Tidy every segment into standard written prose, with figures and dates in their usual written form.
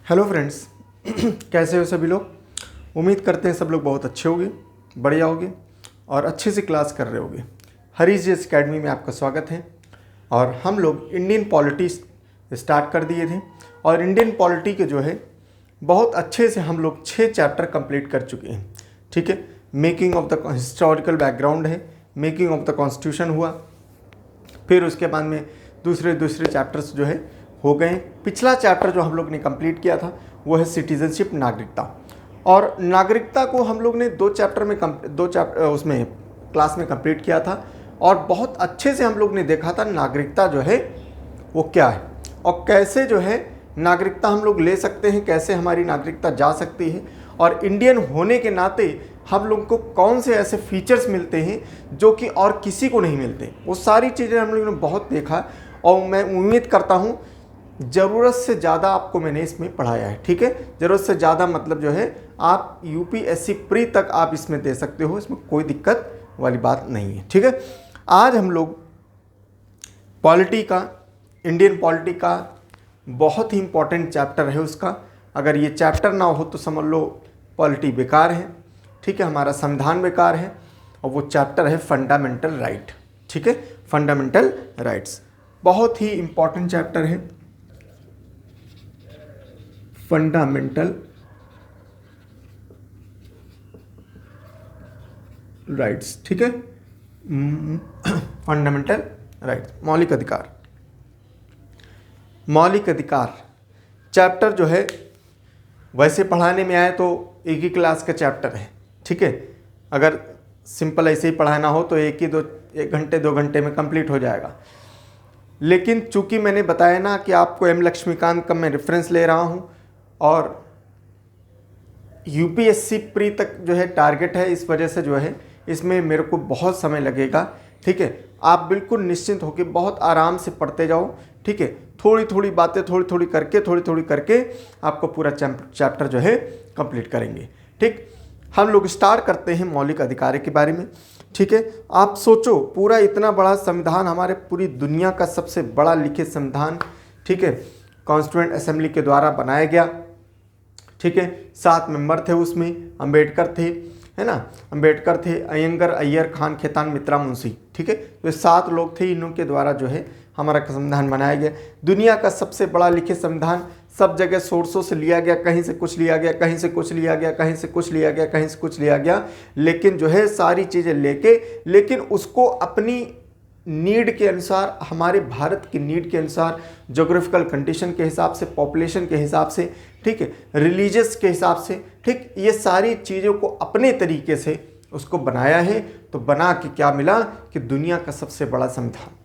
Hello friends कैसे हो सभी लोग। उम्मीद करते हैं सब लोग बहुत अच्छे होंगे, बढ़िया होंगे और अच्छे से क्लास कर रहे होंगे। हरीश जी एकेडमी में आपका स्वागत है। और हम लोग इंडियन पॉलिटी स्टार्ट कर दिए थे और इंडियन पॉलिटी के जो है बहुत अच्छे से हम लोग 6 चैप्टर कंप्लीट कर चुके हैं। ठीक है, making of the historical background है, मेकिंग ऑफ द कॉन्स्टिट्यूशन हुआ, फिर उसके बाद में दूसरे चैप्टर्स जो है हो गए। पिछला चैप्टर जो हम लोग ने कंप्लीट किया था वो है सिटीजनशिप, नागरिकता। और नागरिकता को हम लोग ने दो चैप्टर उसमें क्लास में कंप्लीट किया था और बहुत अच्छे से हम लोग ने देखा था नागरिकता जो है वो क्या है और कैसे जो है नागरिकता हम लोग ले सकते हैं, कैसे हमारी नागरिकता जा सकती है और इंडियन होने के नाते हम लोग को कौन से ऐसे फीचर्स मिलते हैं जो कि और किसी को नहीं मिलते। वो सारी चीज़ें हम लोगों ने बहुत देखा और मैं उम्मीद करता हूँ ज़रूरत से ज़्यादा आपको मैंने इसमें पढ़ाया है। ठीक है, ज़रूरत से ज़्यादा मतलब जो है आप यूपीएससी प्री तक आप इसमें दे सकते हो, इसमें कोई दिक्कत वाली बात नहीं है। ठीक है, आज हम लोग पॉलिटी का, इंडियन पॉलिटी का बहुत ही इम्पोर्टेंट चैप्टर है उसका। अगर ये चैप्टर ना हो तो समझ लो पॉलिटी बेकार है। ठीक है, हमारा संविधान बेकार है और वो चैप्टर है फंडामेंटल राइट। ठीक है, फंडामेंटल राइट्स बहुत ही इम्पोर्टेंट चैप्टर है, फंडामेंटल राइट्स। ठीक है, फंडामेंटल राइट्स, मौलिक अधिकार। मौलिक अधिकार चैप्टर जो है वैसे पढ़ाने में आए तो एक ही क्लास का चैप्टर है। ठीक है, अगर सिंपल ऐसे ही पढ़ाना हो तो एक घंटे 2 घंटे में कंप्लीट हो जाएगा। लेकिन चूंकि मैंने बताया ना कि आपको एम लक्ष्मीकांत का मैं रेफरेंस ले रहा हूँ और यूपीएससी प्री तक जो है टारगेट है, इस वजह से जो है इसमें मेरे को बहुत समय लगेगा। ठीक है, आप बिल्कुल निश्चिंत होकर बहुत आराम से पढ़ते जाओ। ठीक है, थोड़ी थोड़ी बातें थोड़ी थोड़ी करके आपको पूरा चैप्टर जो है कंप्लीट करेंगे। ठीक, हम लोग स्टार्ट करते हैं मौलिक अधिकार के बारे में। ठीक है, आप सोचो पूरा इतना बड़ा संविधान, हमारे पूरी दुनिया का सबसे बड़ा लिखित संविधान, ठीक है, कॉन्स्टिट्यूएंट असेंबली के द्वारा बनाया गया। ठीक है, 7 मेंबर थे उसमें, अंबेडकर थे, है ना, अंबेडकर थे, अयंगर, अय्यर, खान, खेतान, मित्रा, मुंशी। ठीक है, तो 7 लोग थे, इन्हों के द्वारा जो है हमारा संविधान बनाया गया। दुनिया का सबसे बड़ा लिखित संविधान, सब जगह सोर्सों से लिया गया, कहीं से कुछ लिया गया, कहीं से कुछ लिया गया, कहीं से कुछ लिया गया, कहीं से कुछ लिया गया, लेकिन जो है सारी चीज़ें लेके, लेकिन उसको अपनी नीड के अनुसार, हमारे भारत की नीड के अनुसार, जोग्राफिकल कंडीशन के हिसाब से, पॉपुलेशन के हिसाब से, ठीक है, रिलीजियस के हिसाब से, ठीक, ये सारी चीज़ों को अपने तरीके से उसको बनाया है। तो बना के क्या मिला कि दुनिया का सबसे बड़ा संविधान।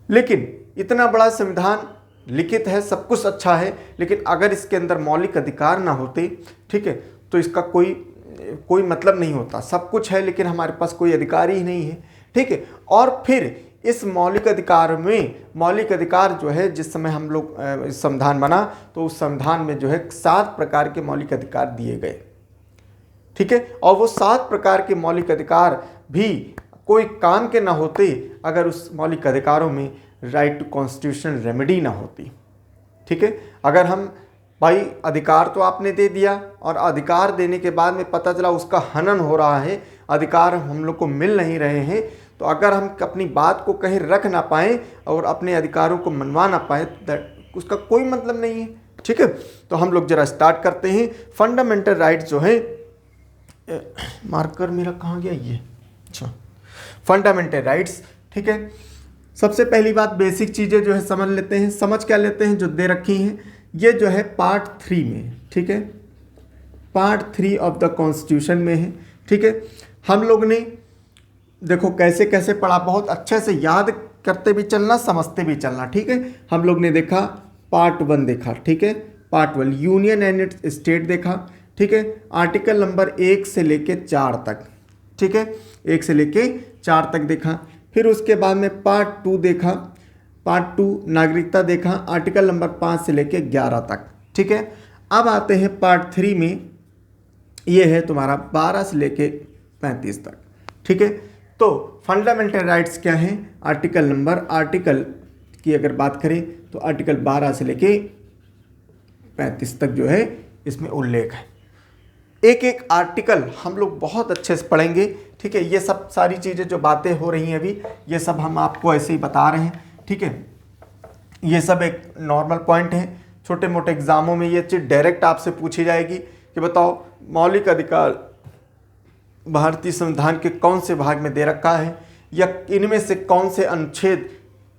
लेकिन इतना बड़ा संविधान लिखित है, सब कुछ अच्छा है, लेकिन अगर इसके अंदर मौलिक अधिकार ना होते, ठीक है, तो इसका कोई मतलब नहीं होता। सब कुछ है लेकिन हमारे पास कोई अधिकार ही नहीं है। ठीक है, और फिर इस मौलिक अधिकार में, मौलिक अधिकार जो है जिस समय हम लोग संविधान बना तो उस संविधान में जो है 7 प्रकार के मौलिक अधिकार दिए गए। ठीक है, और वो 7 प्रकार के मौलिक अधिकार भी कोई काम के ना होते अगर उस मौलिक अधिकारों में राइट टू कॉन्स्टिट्यूशनल रेमेडी ना होती। ठीक है, अगर हम भाई अधिकार तो आपने दे दिया और अधिकार देने के बाद में पता चला उसका हनन हो रहा है, अधिकार हम लोग को मिल नहीं रहे हैं, तो अगर हम अपनी बात को कहीं रख ना पाएँ और अपने अधिकारों को मनवा ना पाएँ तो उसका कोई मतलब नहीं है। ठीक है, तो हम लोग जरा स्टार्ट करते हैं। फंडामेंटल राइट्स जो है, मार्कर मेरा कहाँ गया ये, अच्छा, फंडामेंटल राइट्स। ठीक है, सबसे पहली बात बेसिक चीज़ें जो है समझ लेते हैं। समझ क्या लेते हैं, जो दे रखी हैं, ये जो है पार्ट 3 में, ठीक है, पार्ट 3 ऑफ द कॉन्स्टिट्यूशन में है। ठीक है, हम लोग ने देखो कैसे कैसे पढ़ा, बहुत अच्छे से याद करते भी चलना, समझते भी चलना। ठीक है, हम लोग ने देखा पार्ट 1 देखा। ठीक है, part 1 union and it's state देखा। ठीक है, आर्टिकल नंबर 1 से लेके 4 तक। ठीक है, 1 से लेके 4 तक देखा। फिर उसके बाद में पार्ट 2 देखा, पार्ट 2 नागरिकता देखा, आर्टिकल नंबर 5 से लेके 11 तक। ठीक है, अब आते हैं पार्ट 3 में, ये है तुम्हारा 12 से लेके 35 तक। ठीक है, तो फंडामेंटल राइट्स क्या हैं, आर्टिकल की अगर बात करें तो आर्टिकल 12 से लेके 35 तक जो है इसमें उल्लेख है। एक एक आर्टिकल हम लोग बहुत अच्छे से पढ़ेंगे, ठीक है। ये सब सारी चीज़ें जो बातें हो रही हैं अभी, ये सब हम आपको ऐसे ही बता रहे हैं, ठीक है। ये सब एक नॉर्मल पॉइंट है। छोटे मोटे एग्जामों में ये चीज़ डायरेक्ट आपसे पूछी जाएगी कि बताओ मौलिक अधिकार भारतीय संविधान के कौन से भाग में दे रखा है, या इनमें से कौन से अनुच्छेद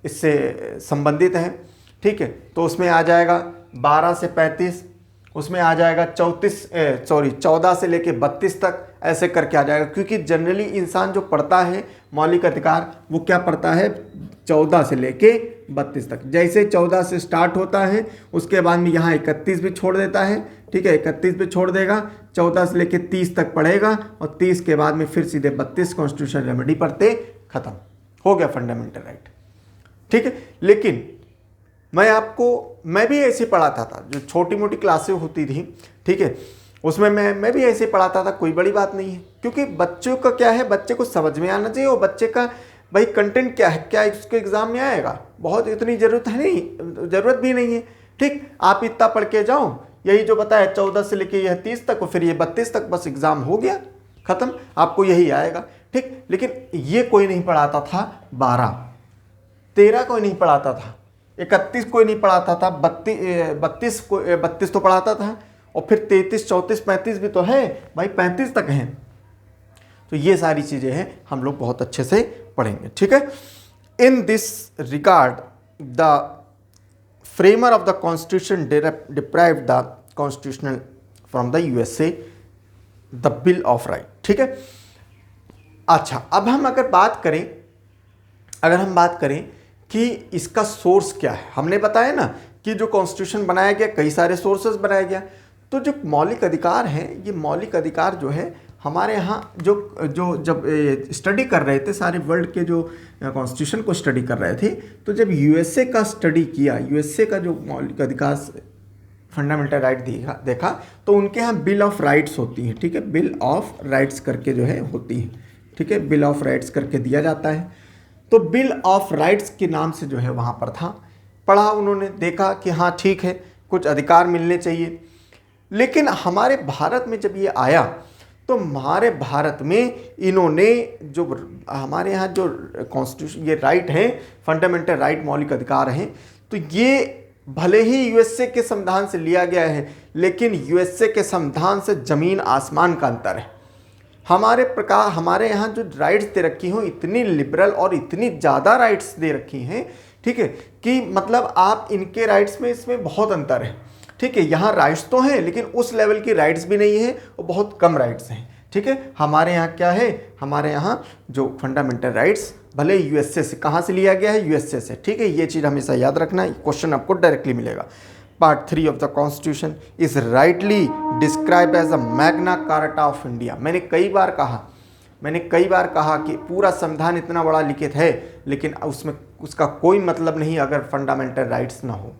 इससे संबंधित हैं, ठीक है। तो उसमें आ जाएगा 12 से 35, उसमें आ जाएगा 14 से लेके 32 तक, ऐसे करके आ जाएगा। क्योंकि जनरली इंसान जो पढ़ता है मौलिक अधिकार वो क्या पढ़ता है, 14 से लेके 32 तक। जैसे 14 से स्टार्ट होता है उसके बाद में यहाँ 31 भी छोड़ देता है, ठीक है। 31 भी छोड़ देगा, 14 से लेके 30 तक पढ़ेगा और 30 के बाद में फिर सीधे 32 कॉन्स्टिट्यूशन रेमेडी पढ़ते, खत्म हो गया फंडामेंटल राइट, ठीक है। लेकिन मैं भी ऐसे पढ़ाता था, जो छोटी मोटी क्लासें होती थी, ठीक है, उसमें मैं भी ऐसे पढ़ाता था, कोई बड़ी बात नहीं है। क्योंकि बच्चों का क्या है, बच्चे को समझ में आना चाहिए, और बच्चे का भाई कंटेंट क्या है, क्या उसके एग्जाम में आएगा, बहुत इतनी ज़रूरत भी नहीं है, ठीक। आप इतना पढ़ के जाओ, यही जो बताया 14 से लेके यह 30 तक और फिर ये 32 तक, बस एग्ज़ाम हो गया ख़त्म, आपको यही आएगा, ठीक। लेकिन ये कोई नहीं पढ़ाता था, 12, 13 कोई नहीं पढ़ाता था, 31 कोई नहीं पढ़ाता था, 32 तो पढ़ाता था, और फिर 33, 34, 35 भी तो है भाई, 35 तक हैं। तो ये सारी चीज़ें हैं, हम लोग बहुत अच्छे से पढ़ेंगे, ठीक है। In this regard the framer of the constitution deprived the constitutional from the USA the bill of right, ठीक है। अच्छा, अब हम अगर हम बात करें कि इसका सोर्स क्या है, हमने बताया ना कि जो कॉन्स्टिट्यूशन बनाया गया कई सारे सोर्सेस बनाया गया। तो जो मौलिक अधिकार हैं, ये मौलिक अधिकार जो है हमारे यहाँ जब स्टडी कर रहे थे, सारे वर्ल्ड के जो कॉन्स्टिट्यूशन को स्टडी कर रहे थे, तो जब यूएसए का स्टडी किया, यूएसए का जो मौलिक अधिकार फंडामेंटल राइट देखा, तो उनके यहाँ बिल ऑफ राइट्स होती हैं, ठीक है। बिल ऑफ राइट्स करके जो है होती हैं, ठीक है, बिल ऑफ राइट्स करके दिया जाता है। तो बिल ऑफ राइट्स के नाम से जो है वहाँ पर था, पढ़ा उन्होंने, देखा कि हाँ ठीक है, कुछ अधिकार मिलने चाहिए। लेकिन हमारे भारत में जब ये आया, तो हमारे भारत में इन्होंने जो हमारे यहाँ जो कॉन्स्टिट्यूशन ये राइट है, फंडामेंटल राइट, मौलिक अधिकार हैं, तो ये भले ही यूएसए के संविधान से लिया गया है, लेकिन यूएसए के संविधान से ज़मीन आसमान का अंतर है। हमारे यहाँ जो राइट्स दे रखी हो, इतनी लिबरल और इतनी ज़्यादा राइट्स दे रखी हैं, ठीक है, कि मतलब आप इनके राइट्स में इसमें बहुत अंतर है, ठीक है। यहाँ राइट्स तो हैं, लेकिन उस लेवल की राइट्स भी नहीं है और बहुत कम राइट्स हैं, ठीक है। हमारे यहाँ क्या है, हमारे यहाँ जो फंडामेंटल राइट्स भले यूएसए से, कहाँ से लिया गया है, यूएसए से, ठीक है। ये चीज़ हमेशा याद रखना, क्वेश्चन आपको डायरेक्टली मिलेगा। Part 3 of the constitution is rightly describe as a Magna Carta of India. मैंने कई बार कहा कि पूरा संविधान इतना बड़ा लिखित है, लेकिन उसमें उसका कोई मतलब नहीं अगर फंडामेंटल राइट्स ना हो,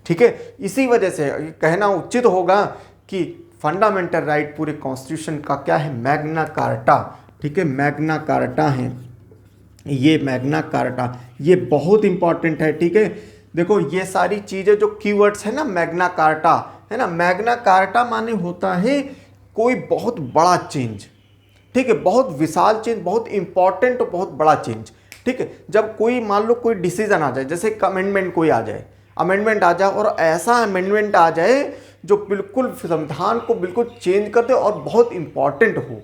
ठीक है। इसी वजह से कहना उचित होगा कि फंडामेंटल राइट पूरे कॉन्स्टिट्यूशन का क्या है, मैग्ना कार्टा, ठीक है, मैग्ना कार्टा है ये, मैग्ना कार्टा ये बहुत इंपॉर्टेंट है, ठीक है। देखो ये सारी चीज़ें जो कीवर्ड्स है ना, मैग्ना कार्टा है ना, मैग्ना कार्टा माने होता है कोई बहुत बड़ा चेंज, ठीक है, बहुत विशाल चेंज, बहुत इंपॉर्टेंट और बहुत बड़ा चेंज, ठीक है। जब कोई मान लो कोई डिसीजन आ जाए, जैसे अमेंडमेंट कोई आ जाए, अमेंडमेंट आ जाए, और ऐसा अमेंडमेंट आ जाए जो बिल्कुल संविधान को बिल्कुल चेंज कर दे और बहुत इंपॉर्टेंट हो,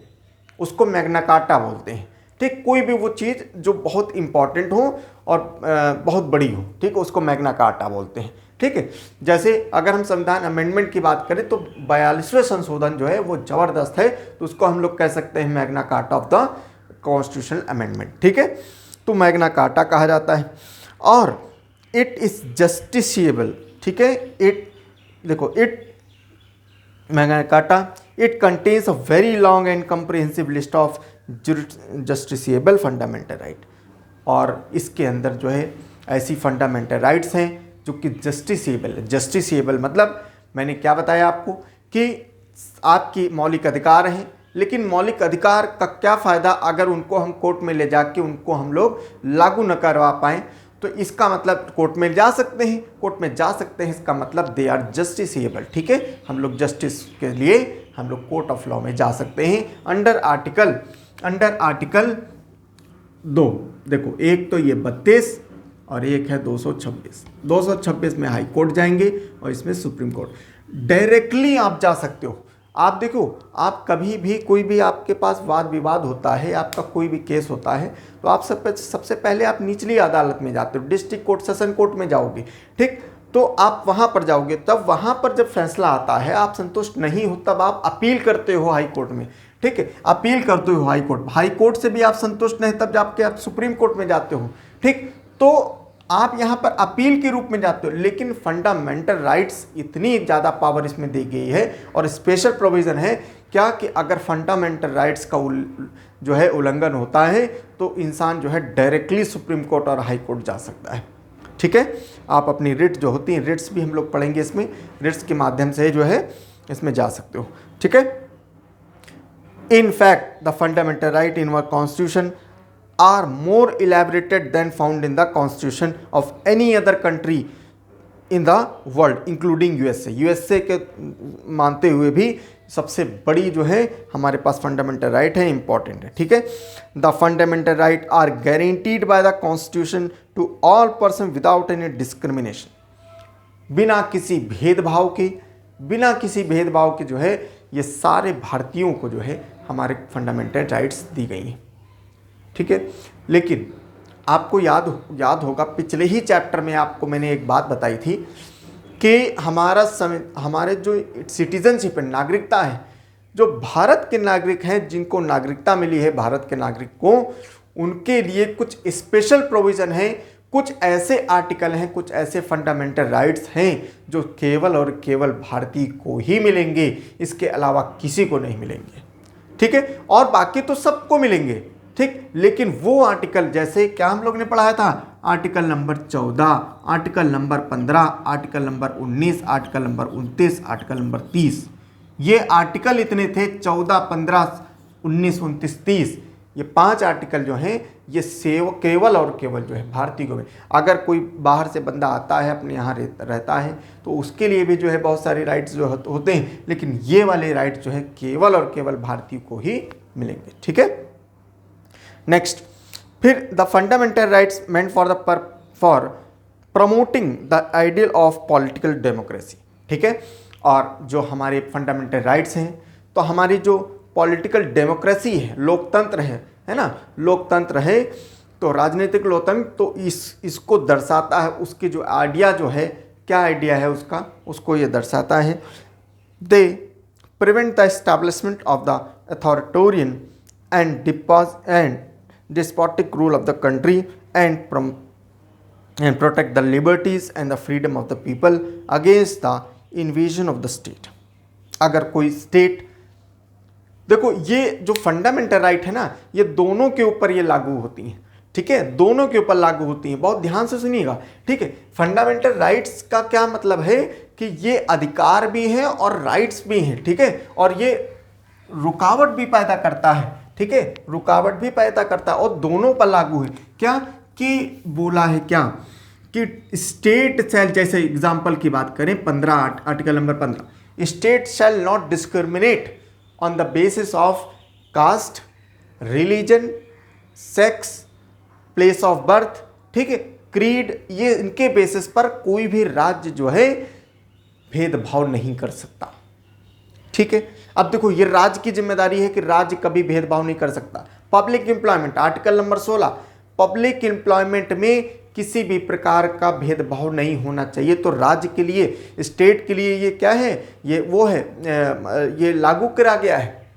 उसको मैग्ना कार्टा बोलते हैं, ठीक। कोई भी वो चीज़ जो बहुत इंपॉर्टेंट हो और बहुत बड़ी हो, ठीक, उसको मैग्ना कार्टा बोलते हैं, ठीक है। जैसे अगर हम संविधान अमेंडमेंट की बात करें तो 42वें संशोधन जो है वो ज़बरदस्त है, तो उसको हम लोग कह सकते हैं Magna Carta of the constitutional amendment, ठीक है। तो मैग्ना कार्टा कहा जाता है, और इट इज़ जस्टिसिएबल, ठीक है। It Magna carta it contains a very long and comprehensive list of justiciable fundamental right, और इसके अंदर जो है ऐसी फंडामेंटल राइट्स हैं जो कि जस्टिसिएबल है। जस्टिसिएबल मतलब मैंने क्या बताया आपको कि आपकी मौलिक अधिकार हैं, लेकिन मौलिक अधिकार का क्या फ़ायदा अगर उनको हम कोर्ट में ले जाके उनको हम लोग लागू न करवा पाएँ, तो इसका मतलब कोर्ट में जा सकते हैं, कोर्ट में जा सकते हैं इसका मतलब दे आर जस्टिसेबल। ठीक है, हम लोग जस्टिस के लिए हम लोग कोर्ट ऑफ लॉ में जा सकते हैं अंडर आर्टिकल 2। देखो एक तो ये 32 और एक है 226 में हाई कोर्ट जाएंगे और इसमें सुप्रीम कोर्ट। डायरेक्टली आप जा सकते हो। आप देखो, आप कभी भी कोई भी आपके पास वाद विवाद होता है, आपका कोई भी केस होता है, तो आप सबसे पहले आप निचली अदालत में जाते हो, डिस्ट्रिक्ट कोर्ट, सेशन कोर्ट में जाओगे। ठीक, तो आप वहाँ पर जाओगे, तब वहाँ पर जब फैसला आता है आप संतुष्ट नहीं हो तब आप अपील करते हो हाई कोर्ट में। ठीक है, अपील करते हो हाई कोर्ट से भी आप संतुष्ट नहीं तब जाके आप सुप्रीम कोर्ट में जाते हो। ठीक, तो आप यहाँ पर अपील के रूप में जाते हो। लेकिन फंडामेंटल राइट्स इतनी ज़्यादा पावर इसमें दी गई है और स्पेशल प्रोविज़न है क्या कि अगर फंडामेंटल राइट्स का जो है उल्लंघन होता है तो इंसान जो है डायरेक्टली सुप्रीम कोर्ट और हाई कोर्ट जा सकता है। ठीक है, आप अपनी रिट जो होती हैं, रिट्स भी हम लोग पढ़ेंगे इसमें, रिट्स के माध्यम से जो है इसमें जा सकते हो। ठीक है, in fact the fundamental right in our constitution are more elaborated than found in the constitution of any other country in the world including USA के मानते हुए भी सबसे बड़ी जो है हमारे पास फंडामेंटल राइट है, इंपॉर्टेंट है। ठीक है, the fundamental right are guaranteed by the constitution to all person without any discrimination. बिना किसी भेदभाव के जो है ये सारे भारतीयों को जो है हमारे फंडामेंटल राइट्स दी गई हैं। ठीक है, लेकिन आपको याद होगा पिछले ही चैप्टर में आपको मैंने एक बात बताई थी कि हमारे जो सिटीजनशिप है, नागरिकता है, जो भारत के नागरिक हैं जिनको नागरिकता मिली है भारत के नागरिक को, उनके लिए कुछ स्पेशल प्रोविज़न है, कुछ ऐसे आर्टिकल हैं, कुछ ऐसे फंडामेंटल राइट्स हैं जो केवल और केवल भारतीय को ही मिलेंगे, इसके अलावा किसी को नहीं मिलेंगे। ठीक है, और बाकी तो सबको मिलेंगे। ठीक, लेकिन वो आर्टिकल जैसे क्या हम लोग ने पढ़ाया था, article number 14, article number 15, article number 19, article number 29, article number 30, ये आर्टिकल इतने थे 14, 15, 19, 29, 30। ये 5 आर्टिकल जो हैं ये केवल और केवल जो है भारतीय को। अगर कोई बाहर से बंदा आता है अपने यहाँ रहता है तो उसके लिए भी जो है बहुत सारे राइट्स जो होते हैं, लेकिन ये वाले राइट्स जो है केवल और केवल भारतीय को ही मिलेंगे। ठीक है, नेक्स्ट, फिर the fundamental rights meant for promoting the ideal of political democracy. ठीक है, और जो हमारे फंडामेंटल राइट्स हैं तो हमारी जो पॉलिटिकल डेमोक्रेसी है, लोकतंत्र है ना, लोकतंत्र है तो राजनीतिक लोकतंत्र, तो इसको दर्शाता है। उसकी जो आइडिया जो है, क्या आइडिया है उसका, उसको ये दर्शाता है। They prevent the establishment of the authoritarian and despotic rule of the country and protect the liberties and the freedom of the people against the invasion of the state। अगर कोई स्टेट, देखो ये जो फंडामेंटल राइट है ना, ये दोनों के ऊपर ये लागू होती हैं। ठीक है, दोनों के ऊपर लागू होती हैं, बहुत ध्यान से सुनिएगा। ठीक है, फंडामेंटल राइट्स का क्या मतलब है कि ये अधिकार भी हैं और राइट्स भी हैं। ठीक है, और ये रुकावट भी पैदा करता है। ठीक है, रुकावट भी पैदा करता है और दोनों पर लागू है। क्या कि बोला है क्या कि स्टेट शैल, जैसे एग्जाम्पल की बात करें 15 article number 15, state shall not discriminate on the basis of caste, religion, sex, place of birth, ठीक है, क्रीड, ये इनके बेसिस पर कोई भी राज्य जो है भेदभाव नहीं कर सकता। ठीक है, अब देखो ये राज्य की जिम्मेदारी है कि राज्य कभी भेदभाव नहीं कर सकता। Public employment, article number 16, public employment में किसी भी प्रकार का भेदभाव नहीं होना चाहिए। तो राज्य के लिए, स्टेट के लिए ये क्या है, ये वो है, ये लागू करा गया है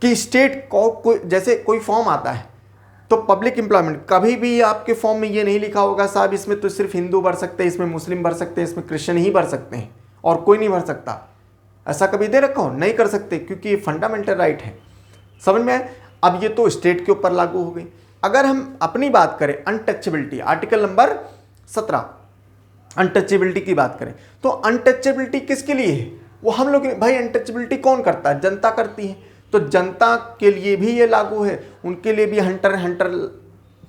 कि स्टेट को जैसे कोई फॉर्म आता है तो पब्लिक एम्प्लॉयमेंट, कभी भी आपके फॉर्म में ये नहीं लिखा होगा साहब इसमें तो सिर्फ हिंदू भर सकते हैं, इसमें मुस्लिम भर सकते हैं, इसमें क्रिश्चियन ही भर सकते हैं और कोई नहीं भर सकता। ऐसा कभी दे रखा हो? नहीं कर सकते, क्योंकि ये फंडामेंटल राइट है। समझ में आए? अब ये तो स्टेट के ऊपर लागू हो गई। अगर हम अपनी बात करें अनटचेबिलिटी, आर्टिकल नंबर 17, अनटचेबिलिटी की बात करें तो अनटचेबिलिटी किसके लिए है? वो हम लोग, भाई अनटचेबिलिटी कौन करता है? जनता करती है। तो जनता के लिए भी ये लागू है, उनके लिए भी हंटर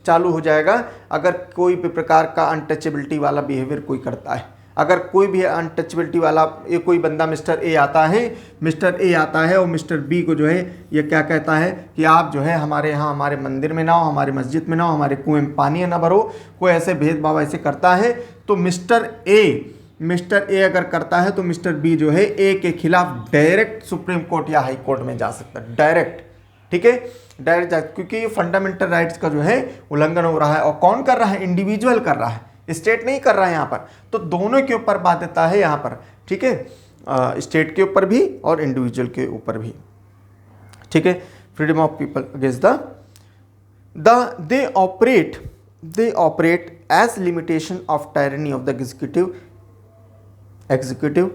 चालू हो जाएगा अगर कोई भी प्रकार का अनटचेबिलिटी वाला बिहेवियर कोई करता है। अगर कोई भी अनटचेबिलिटी वाला ये कोई बंदा मिस्टर ए आता है और मिस्टर बी को जो है ये क्या कहता है कि आप जो है हमारे यहाँ हमारे मंदिर में ना हो, हमारे मस्जिद में ना हो, हमारे कुएं में पानी ना भरो, कोई ऐसे भेदभाव ऐसे करता है, तो मिस्टर ए अगर करता है तो मिस्टर बी जो है ए के खिलाफ डायरेक्ट सुप्रीम कोर्ट या हाई कोर्ट में जा सकता है, डायरेक्ट। ठीक है, डायरेक्ट, क्योंकि ये फंडामेंटल राइट्स का जो है उल्लंघन हो रहा है। और कौन कर रहा है? इंडिविजुअल कर रहा है, स्टेट नहीं कर रहा है यहाँ पर। तो दोनों के ऊपर बाध्यता है यहाँ पर। ठीक है, स्टेट के ऊपर भी और इंडिविजुअल के ऊपर भी। ठीक है, freedom of people against they operate as limitation of tyranny of the executive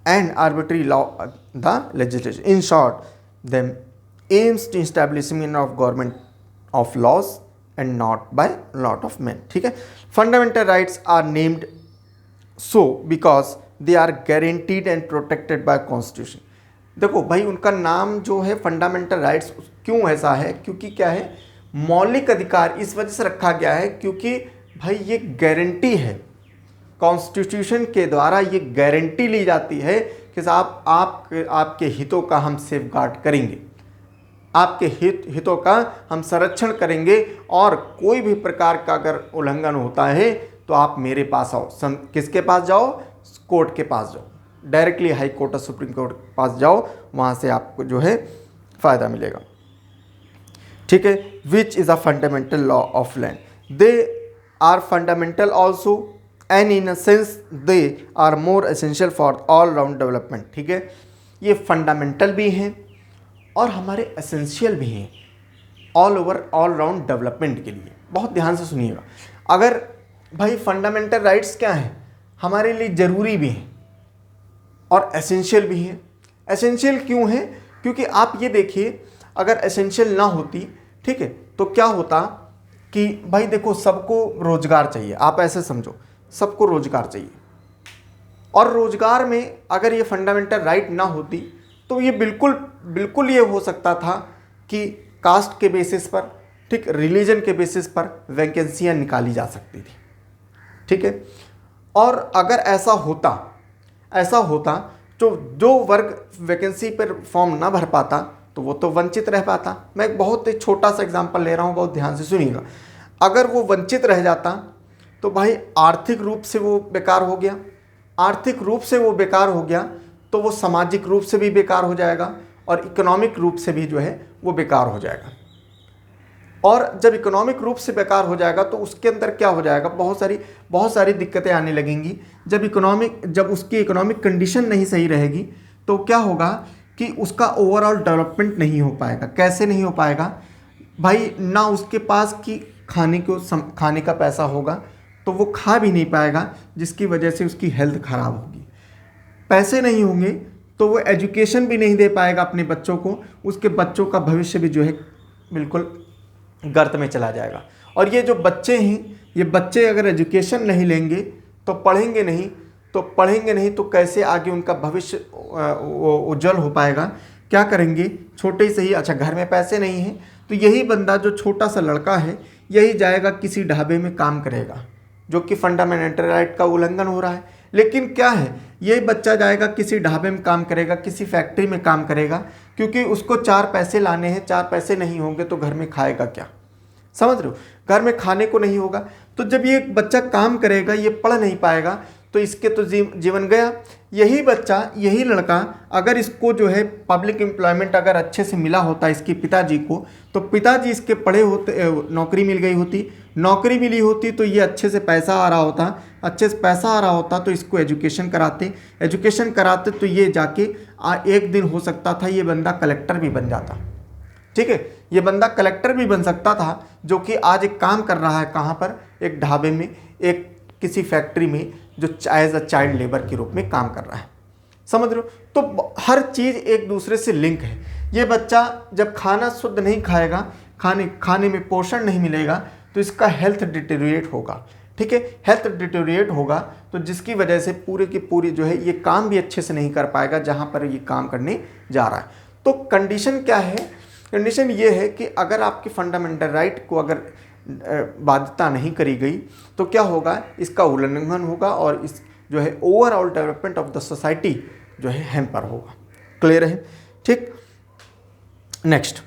and arbitrary law the legislation. In short, them aims to establishment of government of laws and not by lot of men. ठीक है, fundamental rights are named so because they are guaranteed and protected by constitution. देखो भाई, उनका नाम जो है fundamental rights क्यों ऐसा है? क्योंकि क्या है, मौलिक अधिकार इस वजह से रखा गया है क्योंकि भाई ये गारंटी है, कॉन्स्टिट्यूशन के द्वारा ये गारंटी ली जाती है कि साहब आपके हितों का हम सेफगार्ड करेंगे, आपके हितों का हम संरक्षण करेंगे, और कोई भी प्रकार का अगर उल्लंघन होता है तो आप मेरे पास आओ। किसके पास जाओ? कोर्ट के पास जाओ, डायरेक्टली हाई कोर्ट और सुप्रीम कोर्ट के पास जाओ, वहाँ से आपको जो है फ़ायदा मिलेगा। ठीक है, which is a fundamental law of land, they are fundamental also and in a sense they are more essential for all round development. ठीक है, ये फंडामेंटल भी हैं और हमारे एसेंशियल भी हैं ऑल राउंड डेवलपमेंट के लिए। बहुत ध्यान से सुनिएगा, अगर भाई फंडामेंटल राइट्स क्या हैं, हमारे लिए ज़रूरी भी हैं और एसेंशियल भी हैं। एसेंशियल क्यों है? क्योंकि आप ये देखिए, अगर एसेंशियल ना होती, ठीक है, तो क्या होता कि भाई देखो, सबको रोजगार चाहिए, आप ऐसे समझो, सबको रोजगार चाहिए, और रोजगार में अगर ये फंडामेंटल राइट ना होती तो ये बिल्कुल ये हो सकता था कि कास्ट के बेसिस पर, ठीक, रिलीजन के बेसिस पर वैकेंसियाँ निकाली जा सकती थी। ठीक है, और अगर ऐसा होता तो जो वर्ग वैकेंसी पर फॉर्म ना भर पाता तो वो तो वंचित रह पाता। मैं एक बहुत ही छोटा सा एग्जांपल ले रहा हूँ, बहुत ध्यान से सुनिएगा। अगर वो वंचित रह जाता तो भाई आर्थिक रूप से वो बेकार हो गया, तो वो सामाजिक रूप से भी बेकार हो जाएगा और इकोनॉमिक रूप से भी जो है वो बेकार हो जाएगा। और जब इकोनॉमिक रूप से बेकार हो जाएगा तो उसके अंदर क्या हो जाएगा, बहुत सारी दिक्कतें आने लगेंगी। जब उसकी इकोनॉमिक कंडीशन नहीं सही रहेगी तो क्या होगा कि उसका ओवरऑल डेवलपमेंट नहीं हो पाएगा। कैसे नहीं हो पाएगा भाई? ना उसके पास की खाने का पैसा होगा तो वो खा भी नहीं पाएगा, जिसकी वजह से उसकी हेल्थ खराब होगी। पैसे नहीं होंगे तो वो एजुकेशन भी नहीं दे पाएगा अपने बच्चों को, उसके बच्चों का भविष्य भी जो है बिल्कुल गर्त में चला जाएगा। और ये जो बच्चे हैं, ये बच्चे अगर एजुकेशन नहीं लेंगे तो पढ़ेंगे नहीं तो कैसे आगे उनका भविष्य उज्जवल हो पाएगा? क्या करेंगे? छोटे से ही, अच्छा घर में पैसे नहीं हैं तो यही बंदा, जो छोटा सा लड़का है, यही जाएगा किसी ढाबे में काम करेगा, जो कि फंडामेंटल राइट का उल्लंघन हो रहा है। लेकिन क्या है, ये बच्चा जाएगा किसी ढाबे में काम करेगा, किसी फैक्ट्री में काम करेगा, क्योंकि उसको 4 पैसे लाने हैं। 4 पैसे नहीं होंगे तो घर में खाएगा क्या? समझ रहे हो? घर में खाने को नहीं होगा। तो जब ये बच्चा काम करेगा, ये पढ़ नहीं पाएगा तो इसके तो जीवन गया। यही बच्चा, यही लड़का, अगर इसको जो है पब्लिक एम्प्लॉयमेंट अगर अच्छे से मिला होता इसके पिताजी को, तो पिताजी इसके पढ़े होते, नौकरी मिल गई होती, नौकरी मिली होती तो ये अच्छे से पैसा आ रहा होता तो इसको एजुकेशन कराते तो ये जाके एक दिन हो सकता था ये बंदा कलेक्टर भी बन जाता। ठीक है, ये बंदा कलेक्टर भी बन सकता था, जो कि आज एक काम कर रहा है कहाँ पर? एक ढाबे में, एक किसी फैक्ट्री में, जो एज अ चाइल्ड लेबर के रूप में काम कर रहा है। समझ रहे हो? तो हर चीज़ एक दूसरे से लिंक है। ये बच्चा जब खाना शुद्ध नहीं खाएगा, खाने में पोषण नहीं मिलेगा तो इसका हेल्थ डिटेरियोरेट होगा। ठीक है, हेल्थ डिटेरियोरेट होगा तो जिसकी वजह से पूरे की पूरी जो है ये काम भी अच्छे से नहीं कर पाएगा जहाँ पर ये काम करने जा रहा है। तो कंडीशन क्या है? कंडीशन ये है कि अगर आपकी फंडामेंटल राइट को अगर बाध्यता नहीं करी गई तो क्या होगा, इसका उल्लंघन होगा और इस जो है overall development of the society जो है हैम्पर होगा। क्लियर है? ठीक। Next,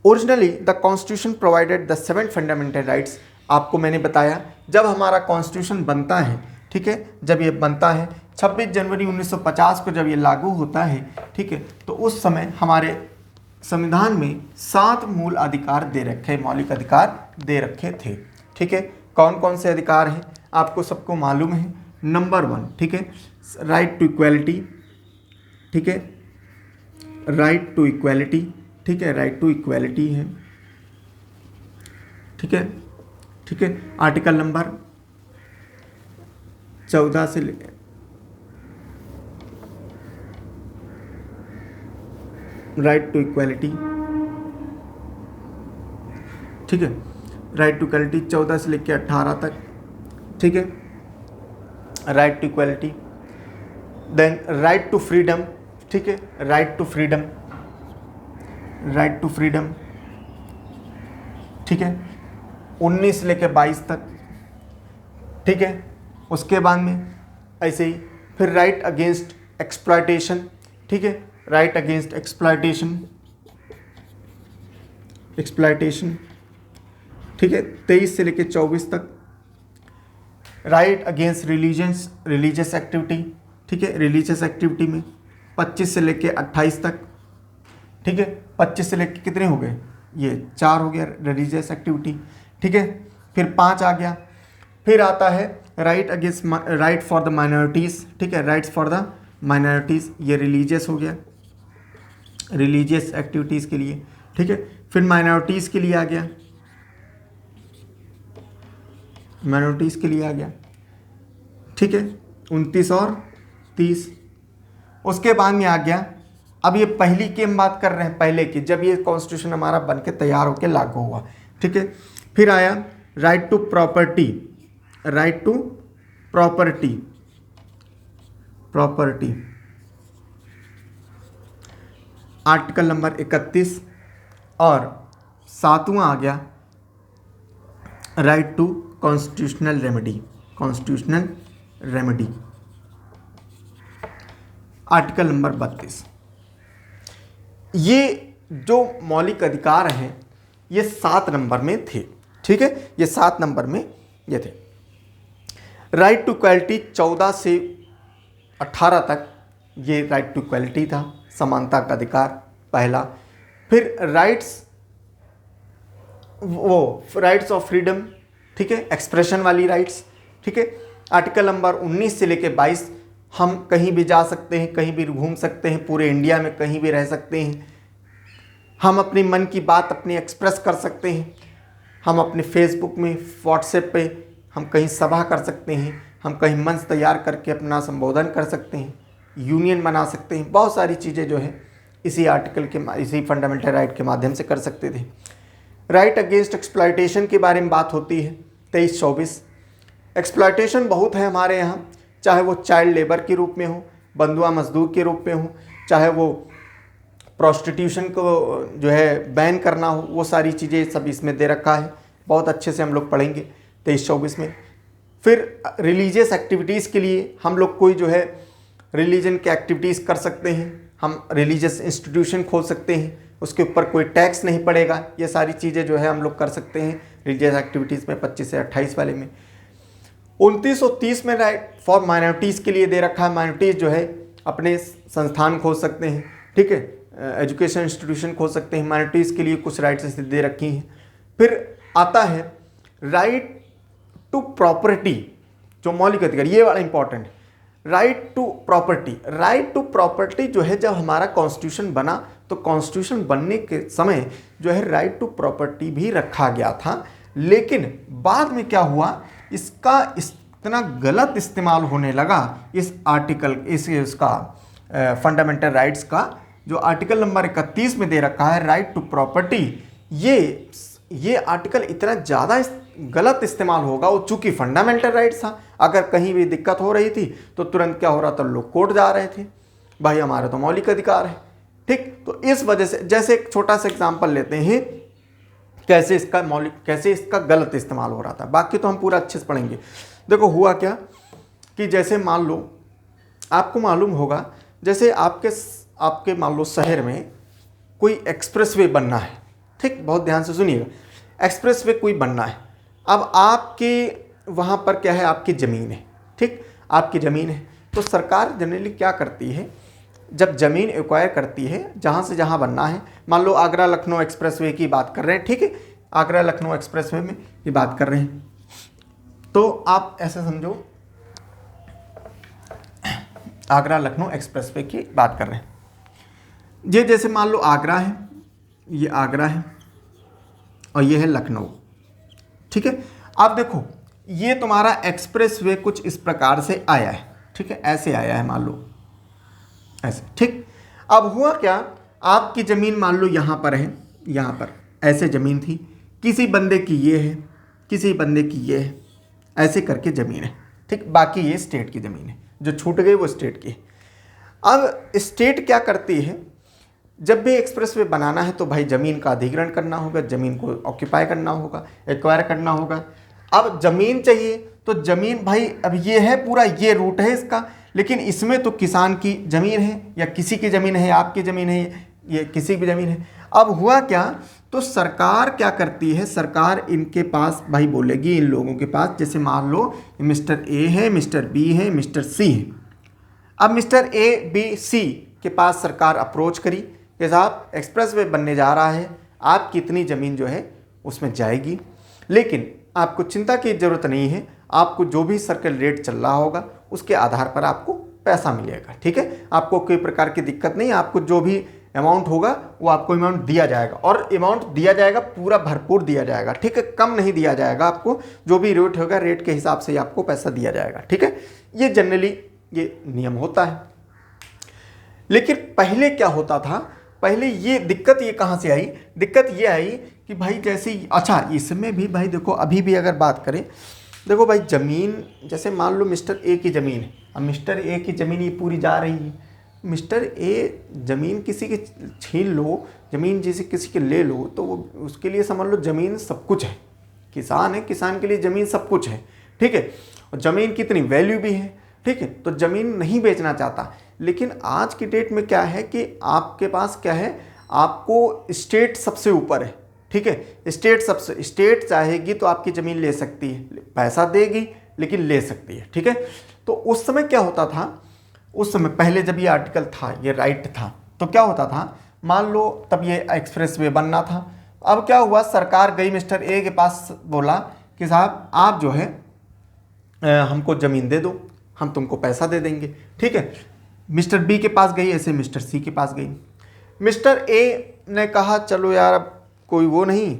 originally the constitution provided the 7 fundamental rights. आपको मैंने बताया जब हमारा कॉन्स्टिट्यूशन बनता है, ठीक है, जब ये बनता है 26 जनवरी 1950 को जब ये लागू होता है, ठीक है, तो उस समय हमारे संविधान में 7 मूल अधिकार दे रखे, मौलिक अधिकार दे रखे थे। ठीक है, कौन कौन से अधिकार हैं आपको सबको मालूम है। नंबर 1, ठीक है, राइट टू इक्वालिटी, ठीक है, राइट टू इक्वालिटी, ठीक है, राइट टू इक्वालिटी है, ठीक है, ठीक है। आर्टिकल नंबर 14 से राइट टू इक्वालिटी, ठीक है, राइट टू इक्वालिटी 14 से लेकर 18 तक, ठीक है, right to equality. Then right to freedom, ठीक है, right to freedom, right to freedom, ठीक है, 19 से लेकर 22 तक, ठीक है। उसके बाद में ऐसे ही फिर राइट अगेंस्ट एक्सप्लॉयटेशन, ठीक है, राइट अगेंस्ट एक्सप्लॉयटेशन, एक्सप्लॉयटेशन, ठीक है, 23 से लेकर 24 तक। राइट अगेंस्ट रिलीजियस एक्टिविटी, ठीक है, रिलीजियस एक्टिविटी में 25 से लेकर 28 तक, ठीक है, 25 से लेकर कितने हो गए, ये 4 हो गया रिलीजियस एक्टिविटी, ठीक है। फिर 5 आ गया। फिर आता है right against right for the minorities, ठीक है, राइट्स फॉर द माइनॉरिटीज़, ये रिलीजियस हो गया, रिलीजियस एक्टिविटीज़ के लिए, ठीक है। फिर माइनॉरिटीज़ के लिए आ गया, माइनॉरिटीज़ के लिए आ गया, ठीक है, 29 और 30। उसके बाद में आ गया, अब ये पहली की हम बात कर रहे हैं, पहले की जब ये कॉन्स्टिट्यूशन हमारा बन के तैयार होकर लागू हुआ, ठीक है। फिर आया right to property, right to property, property, article number 31। और 7वां आ गया right to constitutional remedy, constitutional remedy, article number 32। ये जो मौलिक अधिकार हैं ये 7 नंबर में थे, ठीक है, ये 7 नंबर में ये थे। राइट टू इक्वालिटी 14 से 18 तक ये राइट टू इक्वालिटी था, समानता का अधिकार पहला। फिर राइट्स ऑफ फ्रीडम, ठीक है, एक्सप्रेशन वाली राइट्स, ठीक है। आर्टिकल नंबर 19 से लेकर 22, हम कहीं भी जा सकते हैं, कहीं भी घूम सकते हैं, पूरे इंडिया में कहीं भी रह सकते हैं, हम अपने मन की बात अपनी एक्सप्रेस कर सकते हैं, हम अपने फेसबुक में, व्हाट्सएप पे हम कहीं सभा कर सकते हैं, हम कहीं मंच तैयार करके अपना संबोधन कर सकते हैं, यूनियन बना सकते हैं, बहुत सारी चीज़ें जो है इसी आर्टिकल के, इसी फंडामेंटल राइट के माध्यम से कर सकते थे। राइट अगेंस्ट एक्सप्लॉयटेशन के बारे में बात होती है 23-24। एक्सप्लॉयटेशन बहुत है हमारे यहाँ, चाहे वो चाइल्ड लेबर के रूप में हो, बंधुआ मजदूर के रूप में हो, चाहे वो प्रोस्टिट्यूशन को जो है बैन करना हो, वो सारी चीज़ें सब इसमें दे रखा है, बहुत अच्छे से हम लोग पढ़ेंगे 23-24 में। फिर रिलीजियस एक्टिविटीज़ के लिए हम लोग कोई जो है रिलीजन की एक्टिविटीज़ कर सकते हैं, हम रिलीजियस इंस्टीट्यूशन खोल सकते हैं, उसके ऊपर कोई टैक्स नहीं पड़ेगा, ये सारी चीज़ें जो है हम लोग कर सकते हैं रिलीजियस एक्टिविटीज़ में 25 से 28 वाले में। 29 और 30 में राइट फॉर माइनॉरिटीज़ के लिए दे रखा है, माइनॉरिटीज़ जो है अपने संस्थान खोल सकते हैं, ठीक है, एजुकेशन इंस्टीट्यूशन खोल सकते हैं, माइनॉरिटीज़ के लिए कुछ राइट्स ऐसे दे रखी हैं। फिर आता है राइट टू प्रॉपर्टी, जो मौलिक अधिकार, ये वाला important, right to property. Right to property जो है जब हमारा कॉन्स्टिट्यूशन बना तो कॉन्स्टिट्यूशन बनने के समय जो है राइट टू प्रॉपर्टी भी रखा गया था, लेकिन बाद में क्या हुआ, इसका इतना गलत इस्तेमाल होने लगा इस आर्टिकल, इसका फंडामेंटल राइट्स का जो आर्टिकल नंबर 31 में दे रखा है राइट टू प्रॉपर्टी, ये आर्टिकल इतना ज़्यादा गलत इस्तेमाल होगा, वो चूँकि फंडामेंटल राइट्स था, अगर कहीं भी दिक्कत हो रही थी तो तुरंत क्या हो रहा था, लोग कोर्ट जा रहे थे, भाई हमारे तो मौलिक अधिकार है, ठीक। तो इस वजह से, जैसे एक छोटा सा एग्जांपल लेते हैं कैसे इसका गलत इस्तेमाल हो रहा था। बाकी तो हम पूरा अच्छे से पढ़ेंगे। देखो हुआ क्या कि जैसे मान लो आपको मालूम होगा, जैसे आपके मान लो शहर में कोई एक्सप्रेसवे बनना है, ठीक, बहुत ध्यान से सुनिएगा, एक्सप्रेसवे कोई बनना है। अब आपके वहाँ पर क्या है, आपकी ज़मीन है, ठीक, आपकी ज़मीन है। तो सरकार जनरली क्या करती है, जब ज़मीन एक्वायर करती है जहाँ से जहाँ बनना है, मान लो आगरा लखनऊ एक्सप्रेसवे की बात कर रहे हैं, ठीक है, आगरा लखनऊ एक्सप्रेसवे में ये बात कर रहे हैं, तो आप ऐसे समझो आगरा लखनऊ एक्सप्रेसवे की बात कर रहे हैं। ये जैसे मान लो आगरा है, ये आगरा है और ये है लखनऊ, ठीक है। आप देखो ये तुम्हारा एक्सप्रेसवे कुछ इस प्रकार से आया है, ठीक है, ऐसे आया है, मान लो ऐसे, ठीक। अब हुआ क्या, आपकी ज़मीन मान लो यहाँ पर है, यहाँ पर ऐसे ज़मीन थी, किसी बंदे की ये है, किसी बंदे की ये है, ऐसे करके ज़मीन है, ठीक। बाकी ये स्टेट की ज़मीन है, जो छूट गई वो स्टेट की है। अब स्टेट क्या करती है, जब भी एक्सप्रेसवे बनाना है तो भाई ज़मीन का अधिग्रहण करना होगा, ज़मीन को ऑक्यूपाई करना होगा, एक्वायर करना होगा। अब ज़मीन चाहिए तो ज़मीन भाई, अब ये है पूरा, ये रूट है इसका, लेकिन इसमें तो किसान की ज़मीन है या किसी की ज़मीन है, आपकी ज़मीन है, ये किसी की ज़मीन है। अब हुआ क्या, तो सरकार क्या करती है, सरकार इनके पास भाई बोलेगी, इन लोगों के पास, जैसे मान लो मिस्टर ए है, मिस्टर बी है, मिस्टर सी है। अब मिस्टर ए बी सी के पास सरकार अप्रोच करी कि साहब एक्सप्रेसवे बनने जा रहा है, आपकी इतनी ज़मीन जो है उसमें जाएगी, लेकिन आपको चिंता की ज़रूरत नहीं है, आपको जो भी सर्कल रेट चल रहा होगा उसके आधार पर आपको पैसा मिलेगा, ठीक है। आपको कोई प्रकार की दिक्कत नहीं, आपको जो भी अमाउंट होगा वो आपको अमाउंट दिया जाएगा, और अमाउंट दिया जाएगा पूरा भरपूर दिया जाएगा, ठीक है, कम नहीं दिया जाएगा आपको, जो भी रेट होगा रेट के हिसाब से ही आपको पैसा दिया जाएगा, ठीक है। ये जनरली ये नियम होता है। लेकिन पहले क्या होता था, पहले ये दिक्कत ये कहाँ से आई, दिक्कत ये आई कि भाई जैसे, अच्छा इसमें भी भाई देखो, अभी भी अगर बात करें, देखो भाई ज़मीन, जैसे मान लो मिस्टर ए की ज़मीन है, अब मिस्टर ए की ज़मीन ये पूरी जा रही है, मिस्टर ए ज़मीन किसी की छीन लो, ज़मीन जैसे किसी के ले लो, तो वो उसके लिए समझ लो ज़मीन सब कुछ है, किसान है, किसान के लिए ज़मीन सब कुछ है, ठीक है, और ज़मीन की इतनी वैल्यू भी है, ठीक है, तो ज़मीन नहीं बेचना चाहता। लेकिन आज की डेट में क्या है कि आपके पास क्या है, आपको स्टेट सबसे ऊपर है, ठीक है, स्टेट चाहेगी तो आपकी ज़मीन ले सकती है, पैसा देगी लेकिन ले सकती है, ठीक है। तो उस समय क्या होता था, उस समय पहले जब ये आर्टिकल था, ये राइट था, तो क्या होता था, मान लो तब ये एक्सप्रेसवे बनना था। अब क्या हुआ, सरकार गई मिस्टर ए के पास, बोला कि साहब आप जो है हमको ज़मीन दे दो, हम तुमको पैसा दे देंगे, ठीक है। मिस्टर बी के पास गई, ऐसे मिस्टर सी के पास गई। मिस्टर ए ने कहा चलो यार अब कोई वो नहीं,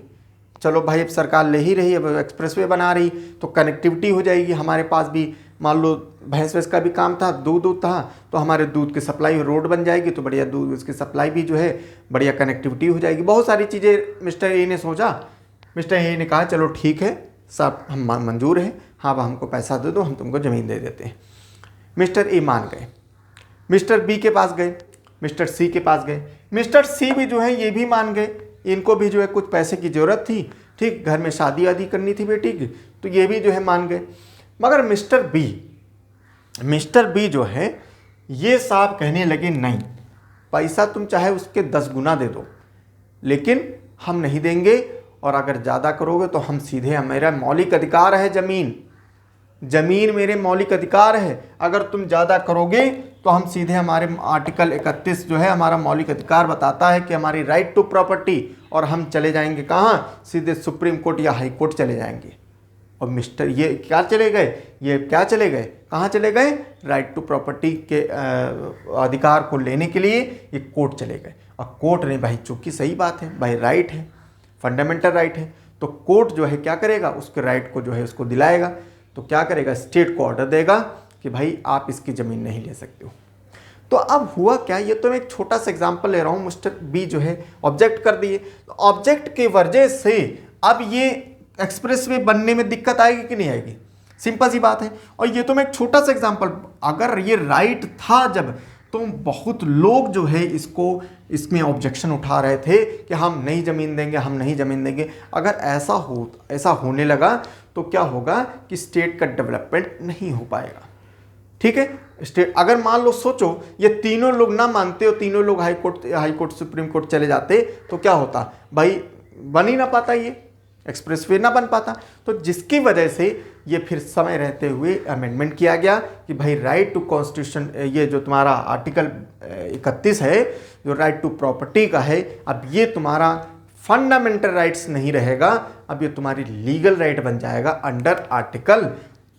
चलो भाई अब सरकार ले ही रही, अब एक्सप्रेसवे बना रही तो कनेक्टिविटी हो जाएगी, हमारे पास भी मान लो भैंस वैंस का भी काम था, दूध था, तो हमारे दूध की सप्लाई, रोड बन जाएगी तो बढ़िया दूध उसकी सप्लाई भी जो है बढ़िया कनेक्टिविटी हो जाएगी, बहुत सारी चीज़ें मिस्टर ए ने सोचा। मिस्टर ए ने कहा चलो ठीक है सब हम मंजूर है, हाँ अब हमको पैसा दे दो, हम तुमको ज़मीन दे देते हैं। मिस्टर ए मान गए, मिस्टर बी के पास गए, मिस्टर सी के पास गए, मिस्टर सी भी जो है ये भी मान गए, इनको भी जो है कुछ पैसे की ज़रूरत थी, ठीक, घर में शादी वादी करनी थी बेटी की, तो ये भी जो है मान गए। मगर मिस्टर बी जो है ये साहब कहने लगे नहीं, पैसा तुम चाहे उसके 10 गुना दे दो, लेकिन हम नहीं देंगे, और अगर ज़्यादा करोगे तो हम सीधे, मेरा मौलिक अधिकार है ज़मीन मेरे मौलिक अधिकार है, अगर तुम ज़्यादा करोगे तो हम सीधे, हमारे आर्टिकल 31 जो है हमारा मौलिक अधिकार बताता है कि हमारी राइट टू प्रॉपर्टी, और हम चले जाएंगे कहाँ, सीधे सुप्रीम कोर्ट या हाई कोर्ट चले जाएंगे। और मिस्टर ये क्या चले गए, कहाँ चले गए, राइट टू प्रॉपर्टी के अधिकार को लेने के लिए ये कोर्ट चले गए। और कोर्ट ने भाई, चूँकि सही बात है भाई, राइट है, फंडामेंटल राइट है, तो कोर्ट जो है क्या करेगा, उसके राइट को जो है उसको दिलाएगा। तो क्या करेगा, स्टेट को ऑर्डर देगा कि भाई आप इसकी ज़मीन नहीं ले सकते हो। तो अब हुआ क्या, ये तो मैं एक छोटा सा एग्जांपल ले रहा हूँ, मिस्टर बी जो है ऑब्जेक्ट कर दिए, तो ऑब्जेक्ट के वजह से अब ये एक्सप्रेसवे बनने में दिक्कत आएगी कि नहीं आएगी, सिंपल सी बात है। और ये तो मैं एक छोटा सा एग्जांपल, अगर ये राइट था जब, तो बहुत लोग जो है इसमें ऑब्जेक्शन उठा रहे थे कि हम नहीं ज़मीन देंगे, हम नहीं ज़मीन देंगे। अगर ऐसा होने लगा तो क्या होगा कि स्टेट का डेवलपमेंट नहीं हो पाएगा। ठीक है, स्टेट अगर मान लो सोचो ये तीनों लोग ना मानते हो, तीनों लोग हाई कोर्ट सुप्रीम कोर्ट चले जाते तो क्या होता भाई, बन ही ना पाता, ये एक्सप्रेसवे ना बन पाता। तो जिसकी वजह से ये फिर समय रहते हुए अमेंडमेंट किया गया कि भाई राइट टू कॉन्स्टिट्यूशन, ये जो तुम्हारा आर्टिकल 31 है जो राइट टू प्रॉपर्टी का है, अब ये तुम्हारा फंडामेंटल राइट्स नहीं रहेगा, अब ये तुम्हारी लीगल राइट बन जाएगा अंडर आर्टिकल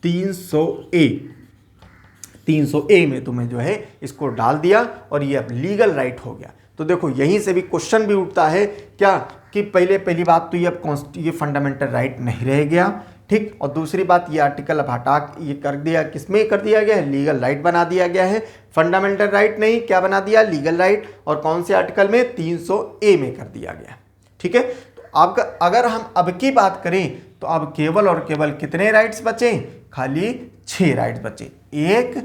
300A में तुम्हें जो है इसको डाल दिया और ये अब लीगल राइट हो गया। तो देखो यहीं से भी क्वेश्चन भी उठता है क्या कि पहली बात तो ये अब ये फंडामेंटल राइट नहीं रह गया, ठीक, और दूसरी बात ये आर्टिकल अब हटा ये कर दिया, किसमें कर दिया गया है, लीगल राइट बना दिया गया है। फंडामेंटल राइट नहीं, क्या बना दिया, लीगल राइट, और कौन से आर्टिकल में, 300A में कर दिया गया। ठीक है, तो आपका अगर हम अब की बात करें तो अब केवल और केवल कितने राइट्स बचे, खाली 6 राइट्स बचे, 1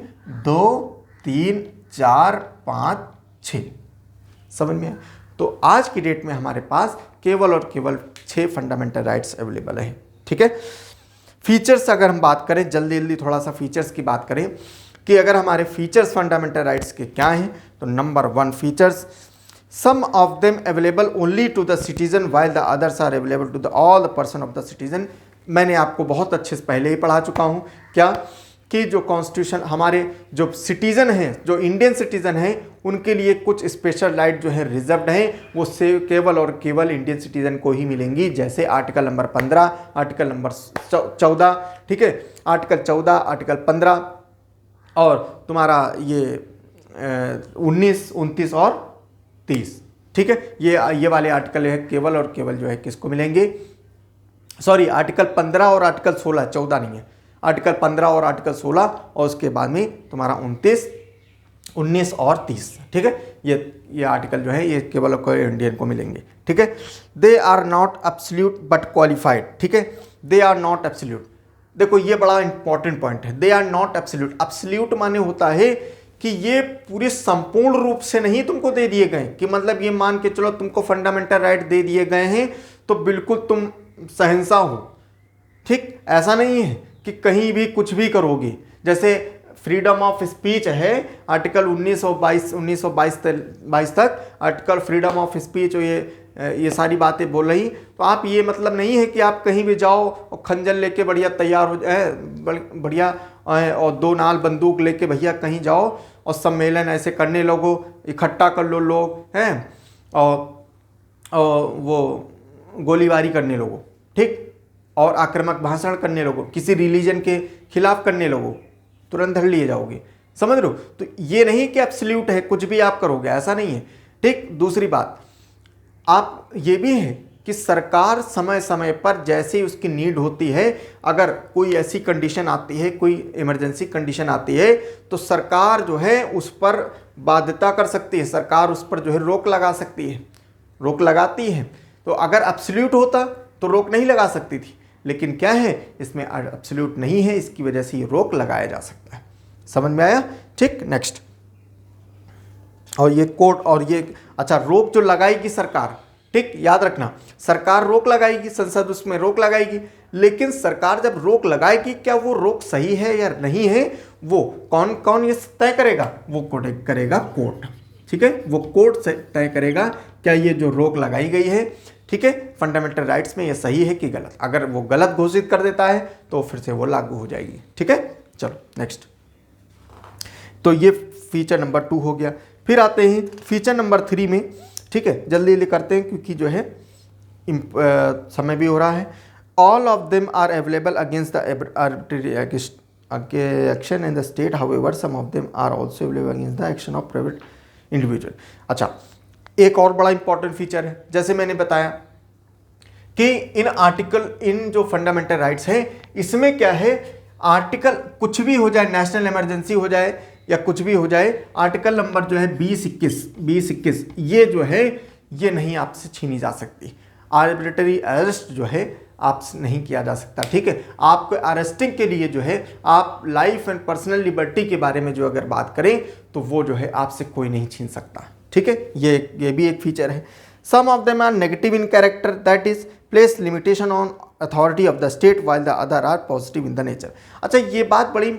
2 3 4 5 6। समझ में? तो आज की डेट में हमारे पास केवल और केवल 6 फंडामेंटल राइट्स अवेलेबल है। ठीक है, फीचर्स अगर हम बात करें, जल्दी थोड़ा सा फीचर्स की बात करें कि अगर हमारे फीचर्स फंडामेंटल राइट्स के क्या हैं, तो number 1 features, some of them available only to the citizen while the others are available to the all the person of the citizen. मैंने आपको बहुत अच्छे से पहले ही पढ़ा चुका हूँ क्या कि जो कॉन्स्टिट्यूशन हमारे जो सिटीज़न हैं, जो इंडियन सिटीज़न हैं, उनके लिए कुछ स्पेशल राइट जो है रिजर्व्ड हैं, वो से केवल और केवल इंडियन सिटीज़न को ही मिलेंगी। जैसे आर्टिकल नंबर 15, आर्टिकल नंबर 14, ठीक है, आर्टिकल 14, आर्टिकल 15 और तुम्हारा ये 19, 29 और 30। ठीक है, ये वाले आर्टिकल है केवल और केवल जो है किसको मिलेंगे, सॉरी आर्टिकल 15 और आर्टिकल 16, 14 नहीं है, आर्टिकल 15 और आर्टिकल 16 और उसके बाद में तुम्हारा 29, 19 और 30। ठीक है, ये आर्टिकल जो है ये केवल और केवल इंडियन को मिलेंगे। ठीक है, they are not absolute but qualified. ठीक है, दे आर नॉट एब्सोल्यूट, देखो ये बड़ा इंपॉर्टेंट पॉइंट है, they are not absolute. Absolute माने होता है कि ये पूरे संपूर्ण रूप से नहीं तुमको दे दिए गए, कि मतलब ये मान के चलो तुमको फंडामेंटल राइट दे दिए गए हैं तो बिल्कुल तुम शहंशाह हो। ठीक, ऐसा नहीं है कि कहीं भी कुछ भी करोगे। जैसे फ्रीडम ऑफ स्पीच है, आर्टिकल 1922 तक आर्टिकल फ्रीडम ऑफ स्पीच, ये सारी बातें बोल रही, तो आप ये मतलब नहीं है कि आप कहीं भी जाओ और खंजर लेके बढ़िया तैयार हो जाए, बढ़िया और 2 नाल बंदूक लेके भैया कहीं जाओ और सम्मेलन ऐसे करने लगो, इकट्ठा कर लो लोग हैं और वो गोलीबारी करने लगो, ठीक, और आक्रामक भाषण करने लगो, किसी रिलीजन के खिलाफ करने लगो, तुरंत धर लिए जाओगे। समझ लो, तो ये नहीं कि एब्सोल्यूट है कुछ भी आप करोगे, ऐसा नहीं है। ठीक, दूसरी बात आप ये भी है कि सरकार समय समय पर जैसे ही उसकी नीड होती है, अगर कोई ऐसी कंडीशन आती है, कोई इमरजेंसी कंडीशन आती है, तो सरकार जो है उस पर बाध्यता कर सकती है, सरकार उस पर जो है रोक लगा सकती है, रोक लगाती है। तो अगर एब्सोल्यूट होता तो रोक नहीं लगा सकती थी, लेकिन क्या है इसमें एब्सोल्यूट नहीं है, इसकी वजह से ये रोक लगाया जा सकता है। समझ में आया? ठीक, नेक्स्ट, और ये कोर्ट और ये अच्छा रोक जो लगाएगी सरकार, ठीक, याद रखना सरकार रोक लगाएगी, संसद उसमें रोक लगाएगी, लेकिन सरकार जब रोक लगाएगी क्या वो रोक सही है या नहीं है, वो कौन कौन ये तय करेगा, वो करेगा कोर्ट। ठीक है, वो कोर्ट से तय करेगा क्या ये जो रोक लगाई गई है, ठीक है, फंडामेंटल राइट्स में ये सही है कि गलत। अगर वो गलत घोषित कर देता है तो फिर से वो लागू हो जाएगी। ठीक है, चलो नेक्स्ट, तो ये फीचर नंबर 2 हो गया। फिर आते हैं फीचर नंबर 3 में। ठीक है, जल्दी करते हैं क्योंकि जो है समय भी हो रहा है। All of them are available against the arbitrary action in the state, however some of them are also available against the action of private individual. अच्छा, एक और बड़ा इंपॉर्टेंट फीचर है, जैसे मैंने बताया कि इन जो फंडामेंटल राइट्स हैं, इसमें क्या है, आर्टिकल कुछ भी हो जाए, नेशनल इमरजेंसी हो जाए या कुछ भी हो जाए, आर्टिकल नंबर जो है 20-21 ये जो है ये नहीं आपसे छीनी जा सकती। आर्बिट्रेरी अरेस्ट जो है आप नहीं किया जा सकता। ठीक है, आपको अरेस्टिंग के लिए जो है आप लाइफ एंड पर्सनल लिबर्टी के बारे में जो अगर बात करें तो वो जो है आपसे कोई नहीं छीन सकता। ठीक है, ये भी एक फीचर है। Some of them are negative in character, that is place limitation on authority of the state while the other are positive in the nature. अच्छा, ये बात बड़ी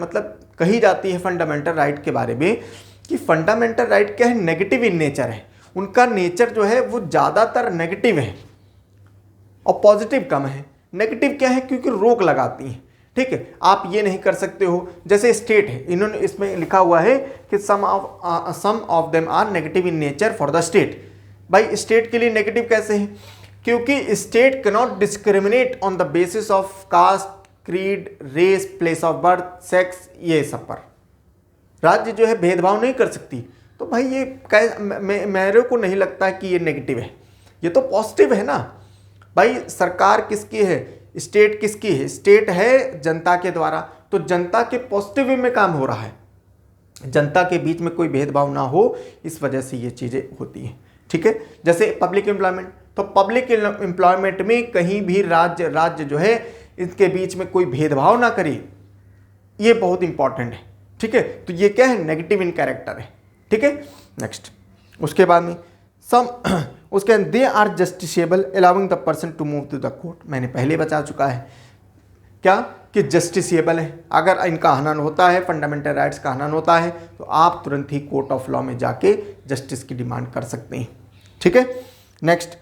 मतलब कही जाती है फंडामेंटल राइट के बारे में कि फंडामेंटल राइट क्या है, नेगेटिव इन नेचर है। उनका नेचर जो है वो ज़्यादातर नेगेटिव है और पॉजिटिव कम है। नेगेटिव क्या है, क्योंकि रोक लगाती हैं। ठीक है, आप ये नहीं कर सकते हो, जैसे स्टेट है, इन्होंने इसमें लिखा हुआ है कि some of them are negative in nature for the state. भाई स्टेट के लिए नेगेटिव कैसे है, क्योंकि state can not discriminate on the basis of caste, creed, race, place of birth, sex, ये सब पर राज्य जो है भेदभाव नहीं कर सकती। तो भाई ये मेरे को नहीं लगता कि ये नेगेटिव है, ये तो पॉजिटिव है ना। भाई सरकार किसकी है, स्टेट किसकी है, स्टेट है जनता के द्वारा, तो जनता के पॉजिटिव वे में काम हो रहा है, जनता के बीच में कोई भेदभाव ना हो, इस वजह से ये चीज़ें होती हैं। ठीक है, जैसे पब्लिक एम्प्लॉयमेंट, तो पब्लिक एम्प्लॉयमेंट में कहीं भी राज्य जो है इसके बीच में कोई भेदभाव ना करे, ये बहुत इंपॉर्टेंट है। ठीक है, तो ये क्या है, नेगेटिव इन कैरेक्टर है। ठीक है, नेक्स्ट उसके बाद में उसके they are justiciable allowing the person to move to the court. मैंने पहले बता चुका है क्या कि जस्टिसेबल है, अगर इनका हनन होता है, फंडामेंटल राइट्स का हनन होता है, तो आप तुरंत ही कोर्ट ऑफ लॉ में जाके जस्टिस की डिमांड कर सकते हैं। ठीक है, next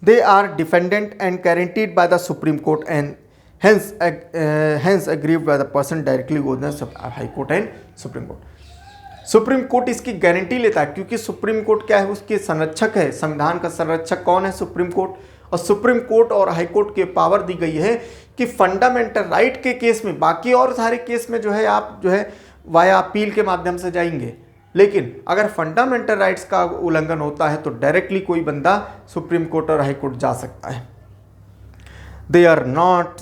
they are defendant and guaranteed by the supreme court and hence aggrieved by the person directly goes to high court and supreme court. Supreme court इसकी guarantee लेता है, क्योंकि सुप्रीम कोर्ट क्या है, उसके संरक्षक है। संविधान का संरक्षक कौन है, सुप्रीम कोर्ट। और सुप्रीम कोर्ट और हाई कोर्ट की पावर दी गई है कि फंडामेंटल राइट के केस में, बाकी और सारे केस में जो है आप जो है वाया अपील के माध्यम से जाएंगे, लेकिन अगर फंडामेंटल राइट्स का उल्लंघन होता है तो डायरेक्टली कोई बंदा सुप्रीम कोर्ट और हाई कोर्ट जा सकता है। दे आर नॉट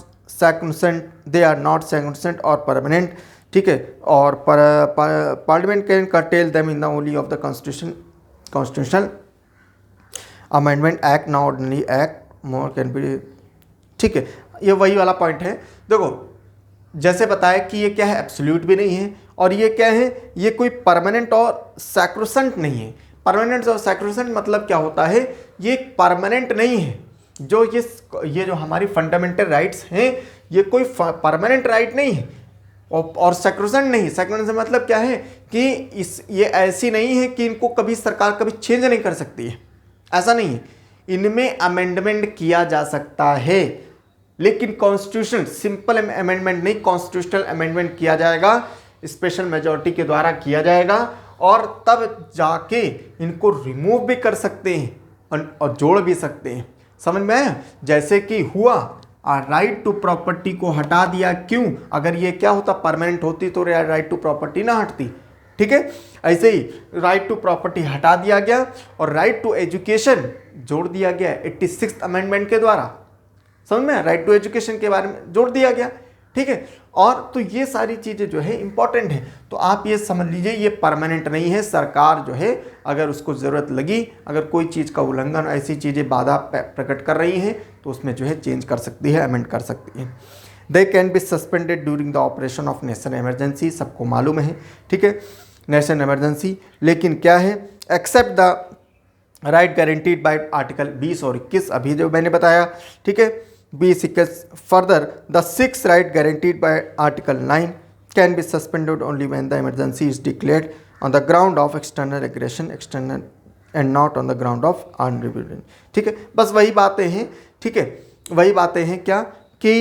सैक्रोसेंट और परमानेंट। ठीक है, और parliament can curtail them in the only of the constitutional amendment act, now ordinary act more can be। ठीक है, ये वही वाला पॉइंट है। देखो जैसे बताया कि ये क्या है, एब्सोल्यूट भी नहीं है, और ये क्या है, ये कोई परमानेंट और सैक्रोसेंट नहीं है। परमानेंट और सैक्रोसेंट मतलब क्या होता है, ये परमानेंट नहीं है। जो ये जो हमारी फंडामेंटल राइट्स हैं, ये कोई परमानेंट राइट नहीं है और सैक्रोसेंट नहीं। सैक्रोसेंट मतलब क्या है कि ये ऐसी नहीं है कि इनको कभी सरकार कभी चेंज नहीं कर सकती है, ऐसा नहीं है। इनमें अमेंडमेंट किया जा सकता है, लेकिन कॉन्स्टिट्यूशन सिंपल अमेंडमेंट नहीं, कॉन्स्टिट्यूशनल अमेंडमेंट किया जाएगा, स्पेशल मेजॉरिटी के द्वारा किया जाएगा, और तब जाके इनको रिमूव भी कर सकते हैं और जोड़ भी सकते हैं। समझ में आया, जैसे कि हुआ राइट टू प्रॉपर्टी को हटा दिया। क्यों, अगर ये क्या होता, परमानेंट होती तो राइट टू प्रॉपर्टी ना हटती। ठीक है, ऐसे ही राइट टू प्रॉपर्टी हटा दिया गया और राइट टू एजुकेशन जोड़ दिया गया 86th अमेंडमेंट के द्वारा। समझ में, राइट टू एजुकेशन के बारे में जोड़ दिया गया। ठीक है, और तो ये सारी चीज़ें जो है इंपॉर्टेंट है। तो आप ये समझ लीजिए ये परमानेंट नहीं है। सरकार जो है अगर उसको ज़रूरत लगी, अगर कोई चीज़ का उल्लंघन, ऐसी चीज़ें बाधा प्रकट कर रही हैं, तो उसमें जो है चेंज कर सकती है, अमेंड कर सकती है। They can be suspended during the operation of national emergency, सबको मालूम है। ठीक है, नेशनल इमरजेंसी, लेकिन क्या है, except the right guaranteed by article 20 और 21, अभी जो मैंने बताया। ठीक है, 20 further the 6th right guaranteed by article 9 can be suspended only when the emergency is declared on the ground of external aggression and not on the ground of armed rebellion। ठीक है, बस वही बातें हैं। ठीक है, वही बातें हैं क्या कि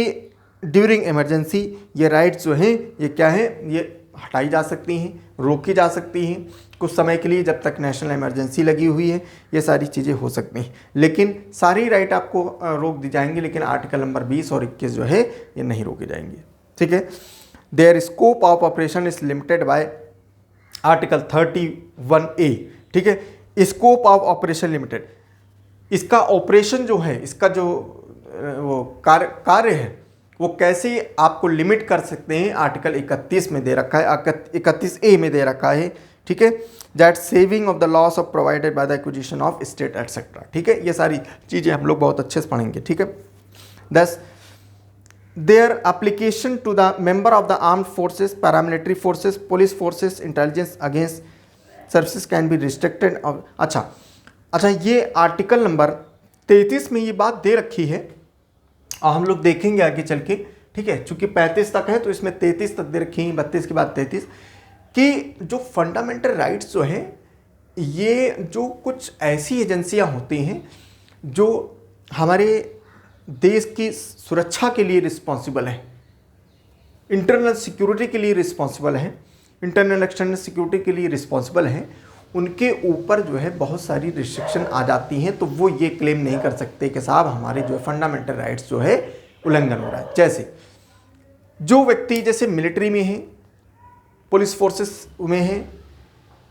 ड्यूरिंग इमरजेंसी ये राइट्स जो हैं ये क्या है, ये हटाई जा सकती हैं, रोकी जा सकती हैं कुछ समय के लिए, जब तक नेशनल इमरजेंसी लगी हुई है, ये सारी चीज़ें हो सकती हैं। लेकिन सारी राइट आपको रोक दी जाएंगी, लेकिन आर्टिकल नंबर 20 और 21 जो है ये नहीं रोके जाएंगे। ठीक है, their scope of operation is limited by article 31A। ठीक है, स्कोप ऑफ ऑपरेशन लिमिटेड, इसका ऑपरेशन जो है, इसका जो वो कार्य है, वो कैसे आपको लिमिट कर सकते हैं, आर्टिकल 31 में दे रखा है, 31A में दे रखा है। ठीक है, that saving of the loss of provided by the acquisition of state etcetera. ठीक है, ये सारी चीज़ें हम लोग बहुत अच्छे से पढ़ेंगे। ठीक है, 10 their application to the member of the armed forces, paramilitary forces, police forces, intelligence against services can be restricted. अच्छा ये आर्टिकल नंबर 33 में ये बात दे रखी है और हम लोग देखेंगे आगे चल के, ठीक है, चूंकि 35 तक है तो इसमें 33 तक दे रखी है, 32 के बाद 33, कि जो फंडामेंटल राइट्स जो है ये जो कुछ ऐसी एजेंसियां होती हैं जो हमारे देश की सुरक्षा के लिए रिस्पॉन्सिबल है, इंटरनल सिक्योरिटी के लिए रिस्पॉन्सिबल है, इंटरनल एक्सटर्नल सिक्योरिटी के लिए रिस्पॉन्सिबल है, उनके ऊपर जो है बहुत सारी रिस्ट्रिक्शन आ जाती हैं, तो वो ये क्लेम नहीं कर सकते कि साहब हमारे जो है फंडामेंटल राइट्स जो है उल्लंघन हो रहा है। जैसे जो व्यक्ति जैसे मिलिट्री में है, पुलिस फोर्सेस में है,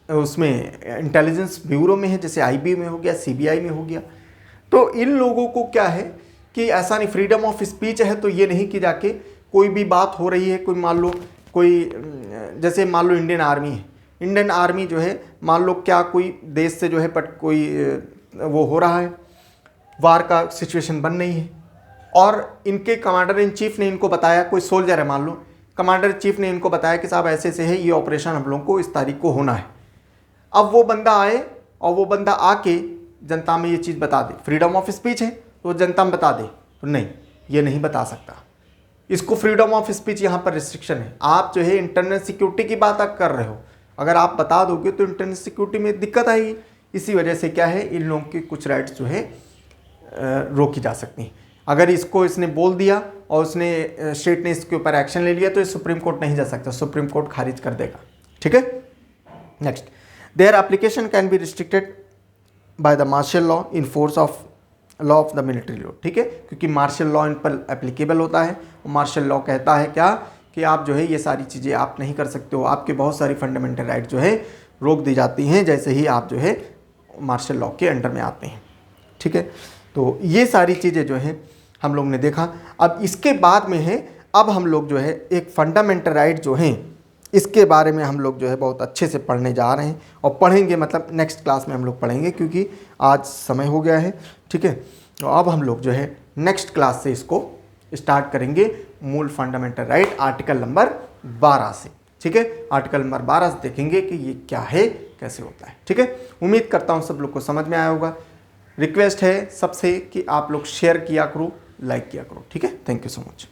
उसमें इंटेलिजेंस ब्यूरो में है, जैसे आईबी में हो गया, सीबीआई में हो गया, तो इन लोगों को क्या है कि ऐसा नहीं, फ्रीडम ऑफ स्पीच है, तो ये नहीं कि जाके कोई भी बात हो रही है, कोई मान लो कोई जैसे मान लो इंडियन आर्मी है, इंडियन आर्मी जो है मान लो क्या कोई देश से जो है बट कोई वो हो रहा है, वार का सिचुएशन बन रही है और इनके कमांडर इन चीफ ने इनको बताया, कोई सोल्जर है मान लो, कमांडर चीफ ने इनको बताया कि साहब ऐसे से है, ये ऑपरेशन हम लोगों को इस तारीख को होना है। अब वो बंदा आए और वो बंदा आके जनता में ये चीज़ बता दे, फ्रीडम ऑफ स्पीच है तो जनता में बता दे, तो नहीं, ये नहीं बता सकता, इसको फ्रीडम ऑफ स्पीच यहाँ पर रिस्ट्रिक्शन है। आप जो है इंटरनल सिक्योरिटी की बात आप कर रहे हो, अगर आप बता दोगे तो इंटरनल सिक्योरिटी में दिक्कत आएगी, इसी वजह से क्या है इन लोगों के कुछ राइट्स जो है रोकी जा सकती हैं। अगर इसको इसने बोल दिया और उसने स्टेट ने इसके ऊपर एक्शन ले लिया तो ये सुप्रीम कोर्ट नहीं जा सकता, सुप्रीम कोर्ट खारिज कर देगा, ठीक है। Next, their application can be restricted by the martial law in force of law of the military law, ठीक है, क्योंकि मार्शल लॉ इन पर एप्लीकेबल होता है और मार्शल लॉ कहता है क्या कि आप जो है ये सारी चीज़ें आप नहीं कर सकते हो, आपके बहुत सारी फंडामेंटल राइट जो है रोक दी जाती हैं जैसे ही आप जो है मार्शल लॉ के अंडर में आते हैं, ठीक है। तो ये सारी चीज़ें जो हैं हम लोग ने देखा। अब इसके बाद में है, अब हम लोग जो है एक फंडामेंटल राइट जो हैं इसके बारे में हम लोग जो है बहुत अच्छे से पढ़ने जा रहे हैं और पढ़ेंगे, मतलब नेक्स्ट क्लास में हम लोग पढ़ेंगे क्योंकि आज समय हो गया है, ठीक है। तो अब हम लोग जो है नेक्स्ट क्लास से इसको स्टार्ट करेंगे, मूल फंडामेंटल राइट आर्टिकल नंबर 12 से, ठीक है। आर्टिकल नंबर 12 से देखेंगे कि ये क्या है, कैसे होता है, ठीक है। उम्मीद करता हूँ सब लोग को समझ में आया होगा। रिक्वेस्ट है सबसे कि आप लोग शेयर किया करो, लाइक किया करो, ठीक है। Thank you so much.